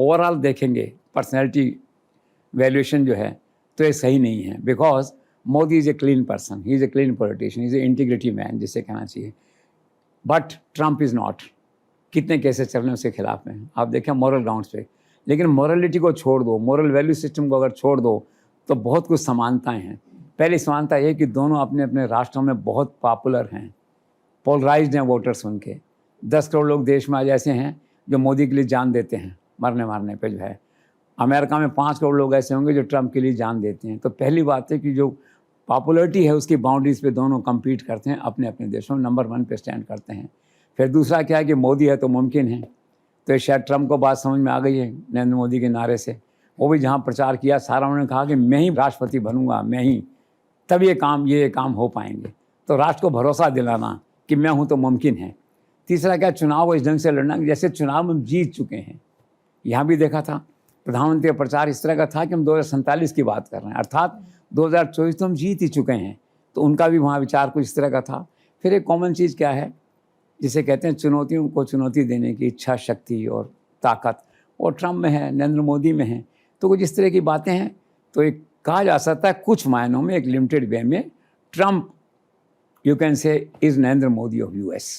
Overall देखेंगे personality valuation जो है तो ये सही नहीं है, because Modi is a clean person, he is a clean politician, is a integrity man जिसे कहना चाहिए, बट ट्रम्प इज़ नॉट। कितने केसेस चल रहे हैं उसके खिलाफ में, आप देखें मॉरल ग्राउंड्स पे। लेकिन मॉरलिटी को छोड़ दो, मॉरल वैल्यू सिस्टम को अगर छोड़ दो तो बहुत कुछ समानताएं हैं। पहली समानता ये कि दोनों अपने अपने राष्ट्रों में बहुत पॉपुलर हैं, पोलराइज्ड हैं वोटर्स उनके। 10 करोड़ लोग देश में आज ऐसे हैं जो मोदी के लिए जान देते हैं, मरने मारने पे जो है। अमेरिका में 5 करोड़ लोग ऐसे होंगे जो ट्रम्प के लिए जान देते हैं। तो पहली बात है कि जो पॉपुलरिटी है उसकी बाउंड्रीज पे दोनों कम्पीट करते हैं, अपने अपने देशों में नंबर 1 पे स्टैंड करते हैं। फिर दूसरा क्या है कि मोदी है तो मुमकिन है, तो शायद ट्रम्प को बात समझ में आ गई है नरेंद्र मोदी के नारे से। वो भी जहाँ प्रचार किया सारा उन्होंने कहा कि मैं ही राष्ट्रपति बनूंगा, मैं ही, तब ये काम हो पाएंगे। तो राष्ट्र को भरोसा दिलाना कि मैं हूँ तो मुमकिन है। तीसरा क्या, चुनाव को इस ढंग से लड़ना कि जैसे चुनाव में जीत चुके हैं। यहाँ भी देखा था प्रधानमंत्री का प्रचार इस तरह का था कि हम 2047 की बात कर रहे हैं, अर्थात 2024 तो हम जीत ही चुके हैं। तो उनका भी वहाँ विचार कुछ इस तरह का था। फिर एक कॉमन चीज़ क्या है जिसे कहते हैं चुनौतियों को चुनौती देने की इच्छा शक्ति और ताकत, और ट्रम्प में है, नरेंद्र मोदी में है। तो कुछ इस तरह की बातें हैं। तो एक कहा जा सकता है कुछ मायनों में, एक लिमिटेड वे में, Trump you can say is Narendra Modi of US.